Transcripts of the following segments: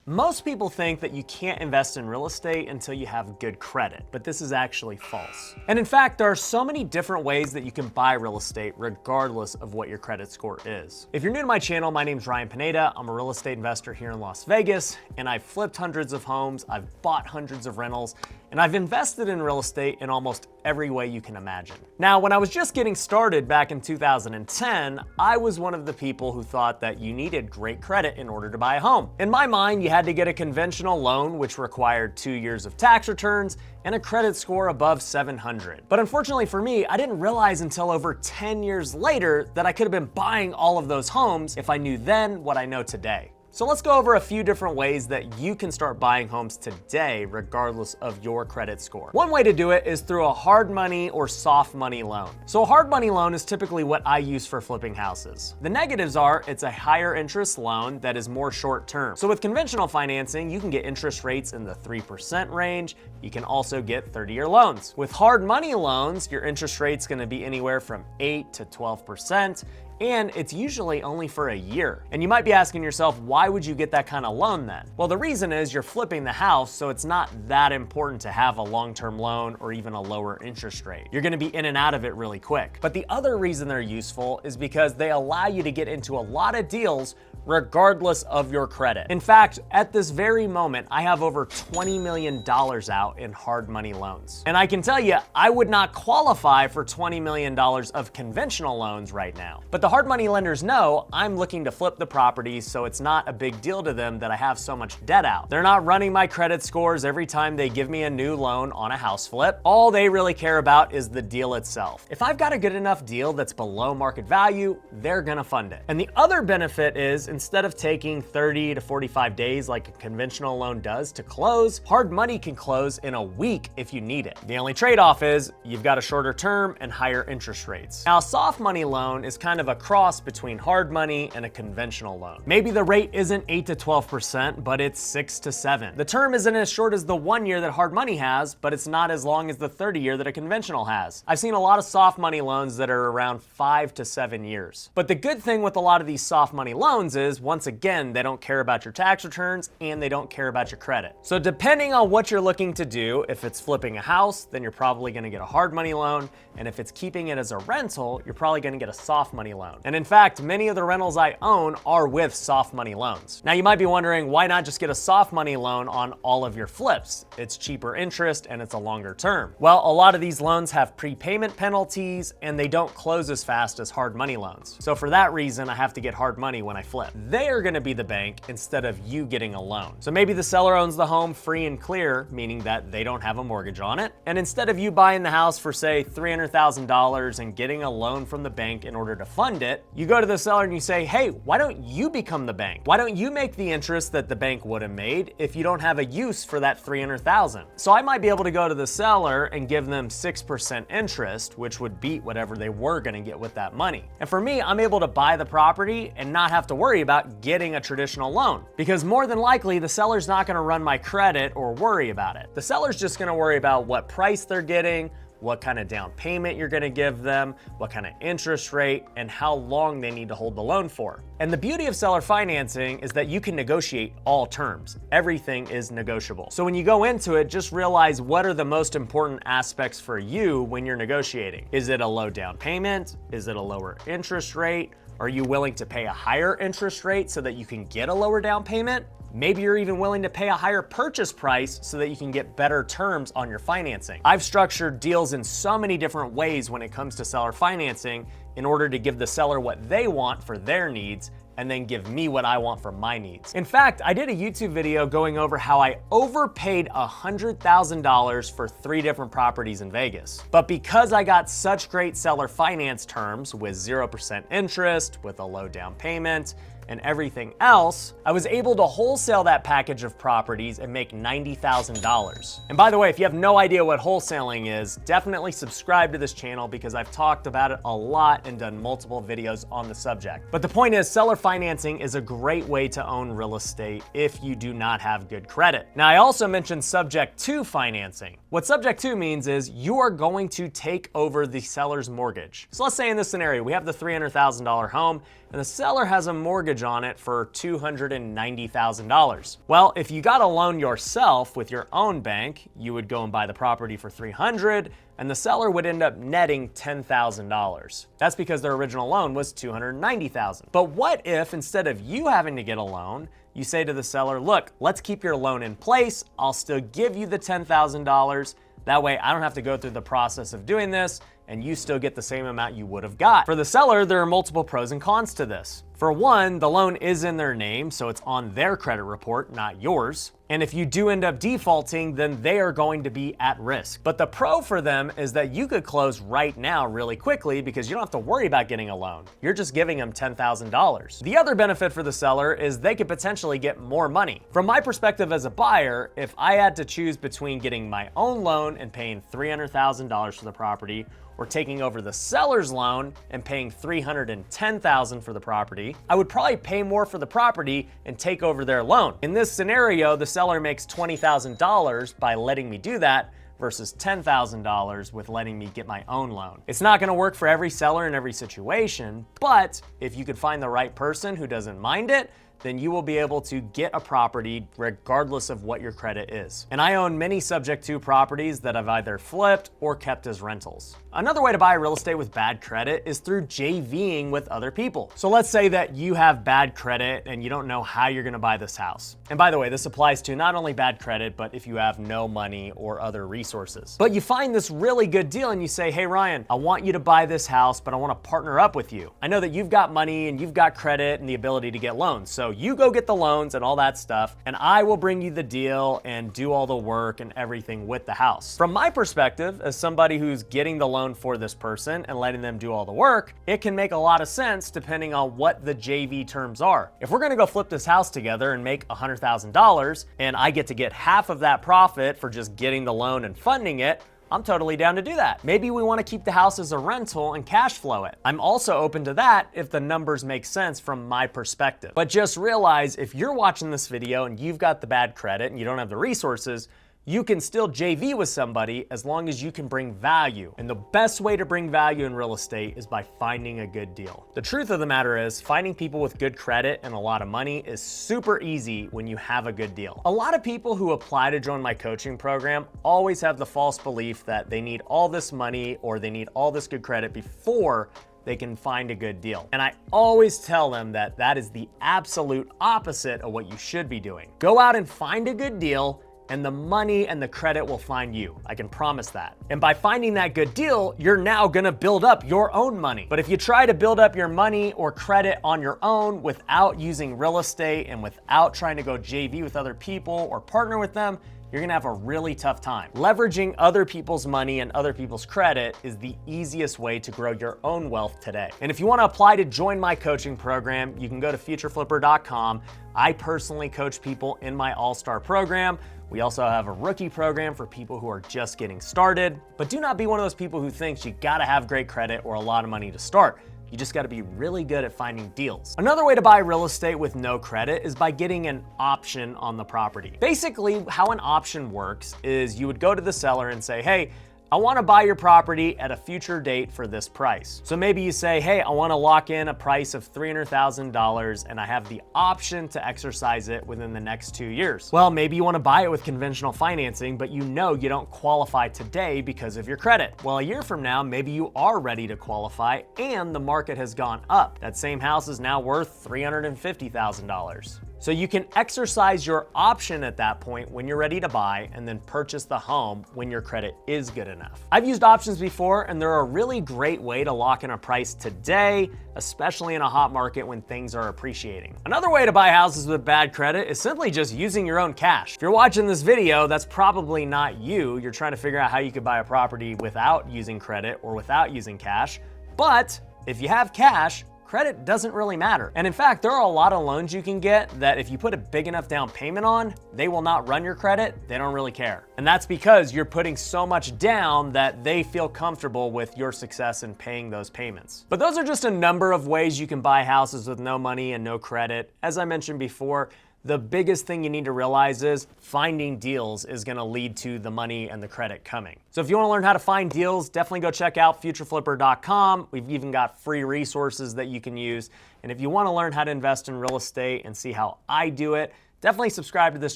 Most people think that you can't invest in real estate until you have good credit, but this is actually false. And in fact, there are so many different ways that you can buy real estate regardless of what your credit score is. If you're new to my channel, my name is Ryan Pineda. I'm a real estate investor here in Las Vegas, and I've flipped hundreds of homes, I've bought hundreds of rentals, and I've invested in real estate in almost every way you can imagine. Now, when I was just getting started back in 2010, I was one of the people who thought that you needed great credit in order to buy a home. In my mind, you had to get a conventional loan, which required 2 years of tax returns and a credit score above 700. But unfortunately for me, I didn't realize until over 10 years later that I could have been buying all of those homes if I knew then what I know today. So let's go over a few different ways that you can start buying homes today regardless of your credit score. One way to do it is through a hard money or soft money loan. So a hard money loan is typically what I use for flipping houses. The negatives are it's a higher interest loan that is more short term. So with conventional financing, you can get interest rates in the 3% range. You can also get 30-year loans. With hard money loans, your interest rate's gonna be anywhere from 8 to 12%. And it's usually only for a year. And you might be asking yourself, why would you get that kind of loan then? Well, the reason is you're flipping the house, so it's not that important to have a long-term loan or even a lower interest rate. You're gonna be in and out of it really quick. But the other reason they're useful is because they allow you to get into a lot of deals regardless of your credit. In fact, at this very moment, I have over $20 million out in hard money loans. And I can tell you, I would not qualify for $20 million of conventional loans right now. But the hard money lenders know I'm looking to flip the property, so it's not a big deal to them that I have so much debt out. They're not running my credit scores every time they give me a new loan on a house flip. All they really care about is the deal itself. If I've got a good enough deal that's below market value, they're gonna fund it. And the other benefit is instead of taking 30 to 45 days like a conventional loan does to close, hard money can close in a week if you need it. The only trade-off is you've got a shorter term and higher interest rates. Now, a soft money loan is kind of a cross between hard money and a conventional loan. Maybe the rate isn't 8 to 12%, but it's 6 to 7. The term isn't as short as the 1 year that hard money has, but it's not as long as the 30 year that a conventional has. I've seen a lot of soft money loans that are around 5 to 7 years. But the good thing with a lot of these soft money loans is, once again, they don't care about your tax returns and they don't care about your credit. So depending on what you're looking to do, if it's flipping a house, then you're probably gonna get a hard money loan. And if it's keeping it as a rental, you're probably gonna get a soft money loan. And in fact, many of the rentals I own are with soft money loans. Now you might be wondering, why not just get a soft money loan on all of your flips? It's cheaper interest and it's a longer term. Well, a lot of these loans have prepayment penalties and they don't close as fast as hard money loans. So for that reason, I have to get hard money when I flip. They are gonna be the bank instead of you getting a loan. So maybe the seller owns the home free and clear, meaning that they don't have a mortgage on it. And instead of you buying the house for say $300,000 and getting a loan from the bank in order to fund it, you go to the seller and you say, hey, why don't you become the bank? Why don't you make the interest that the bank would have made if you don't have a use for that $300,000? So I might be able to go to the seller and give them 6% interest, which would beat whatever they were gonna get with that money. And for me, I'm able to buy the property and not have to worry about getting a traditional loan, because more than likely the seller's not gonna run my credit or worry about it. The seller's just gonna worry about what price they're getting, what kind of down payment you're gonna give them, what kind of interest rate, and how long they need to hold the loan for. And the beauty of seller financing is that you can negotiate all terms. Everything is negotiable. So when you go into it, just realize what are the most important aspects for you when you're negotiating. Is it a low down payment? Is it a lower interest rate? Are you willing to pay a higher interest rate so that you can get a lower down payment? Maybe you're even willing to pay a higher purchase price so that you can get better terms on your financing. I've structured deals in so many different ways when it comes to seller financing in order to give the seller what they want for their needs and then give me what I want for my needs. In fact, I did a YouTube video going over how I overpaid $100,000 for 3 different properties in Vegas. But because I got such great seller finance terms with 0% interest, with a low down payment, and everything else, I was able to wholesale that package of properties and make $90,000. And by the way, if you have no idea what wholesaling is, definitely subscribe to this channel because I've talked about it a lot and done multiple videos on the subject. But the point is, seller financing is a great way to own real estate if you do not have good credit. Now, I also mentioned subject-to financing. What subject-to means is you are going to take over the seller's mortgage. So let's say in this scenario, we have the $300,000 home and the seller has a mortgage on it for $290,000. Well, if you got a loan yourself with your own bank, you would go and buy the property for $300,000, and the seller would end up netting $10,000. That's because their original loan was $290,000. But what if instead of you having to get a loan, you say to the seller, look, let's keep your loan in place. I'll still give you the $10,000. That way I don't have to go through the process of doing this, and you still get the same amount you would have got. For the seller, there are multiple pros and cons to this. For one, the loan is in their name, so it's on their credit report, not yours. And if you do end up defaulting, then they are going to be at risk. But the pro for them is that you could close right now really quickly because you don't have to worry about getting a loan. You're just giving them $10,000. The other benefit for the seller is they could potentially get more money. From my perspective as a buyer, if I had to choose between getting my own loan and paying $300,000 for the property, or taking over the seller's loan and paying $310,000 for the property, I would probably pay more for the property and take over their loan. In this scenario, the seller makes $20,000 by letting me do that versus $10,000 with letting me get my own loan. It's not gonna work for every seller in every situation, but if you could find the right person who doesn't mind it, then you will be able to get a property regardless of what your credit is. And I own many subject-to properties that I've either flipped or kept as rentals. Another way to buy real estate with bad credit is through JVing with other people. So let's say that you have bad credit and you don't know how you're gonna buy this house. And by the way, this applies to not only bad credit, but if you have no money or other resources. But you find this really good deal and you say, hey Ryan, I want you to buy this house, but I wanna partner up with you. I know that you've got money and you've got credit and the ability to get loans. So you go get the loans and all that stuff, and I will bring you the deal and do all the work and everything with the house. From my perspective, as somebody who's getting the loan for this person and letting them do all the work, it can make a lot of sense depending on what the JV terms are. If we're gonna go flip this house together and make $100,000 and I get to get half of that profit for just getting the loan and funding it, I'm totally down to do that. Maybe we wanna keep the house as a rental and cash flow it. I'm also open to that if the numbers make sense from my perspective. But just realize if you're watching this video and you've got the bad credit and you don't have the resources, you can still JV with somebody as long as you can bring value. And the best way to bring value in real estate is by finding a good deal. The truth of the matter is, finding people with good credit and a lot of money is super easy when you have a good deal. A lot of people who apply to join my coaching program always have the false belief that they need all this money or they need all this good credit before they can find a good deal. And I always tell them that that is the absolute opposite of what you should be doing. Go out and find a good deal, and the money and the credit will find you. I can promise that. And by finding that good deal, you're now gonna build up your own money. But if you try to build up your money or credit on your own without using real estate and without trying to go JV with other people or partner with them, you're gonna have a really tough time. Leveraging other people's money and other people's credit is the easiest way to grow your own wealth today. And if you wanna apply to join my coaching program, you can go to futureflipper.com. I personally coach people in my all-star program. We also have a rookie program for people who are just getting started. But do not be one of those people who thinks you gotta have great credit or a lot of money to start. You just gotta be really good at finding deals. Another way to buy real estate with no credit is by getting an option on the property. Basically, how an option works is you would go to the seller and say, hey, I wanna buy your property at a future date for this price. So maybe you say, hey, I wanna lock in a price of $300,000 and I have the option to exercise it within the next 2 years. Well, maybe you wanna buy it with conventional financing, but you know you don't qualify today because of your credit. Well, a year from now, maybe you are ready to qualify and the market has gone up. That same house is now worth $350,000. So you can exercise your option at that point when you're ready to buy and then purchase the home when your credit is good enough. I've used options before and they're a really great way to lock in a price today, especially in a hot market when things are appreciating. Another way to buy houses with bad credit is simply just using your own cash. If you're watching this video, that's probably not you. You're trying to figure out how you could buy a property without using credit or without using cash. But if you have cash, credit doesn't really matter. And in fact, there are a lot of loans you can get that if you put a big enough down payment on, they will not run your credit. They don't really care. And that's because you're putting so much down that they feel comfortable with your success in paying those payments. But those are just a number of ways you can buy houses with no money and no credit. As I mentioned before, the biggest thing you need to realize is finding deals is gonna lead to the money and the credit coming. So if you wanna learn how to find deals, definitely go check out futureflipper.com. We've even got free resources that you can use. And if you wanna learn how to invest in real estate and see how I do it, definitely subscribe to this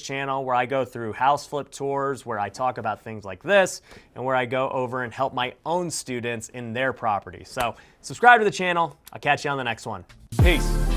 channel where I go through house flip tours, where I talk about things like this, and where I go over and help my own students in their property. So subscribe to the channel. I'll catch you on the next one. Peace.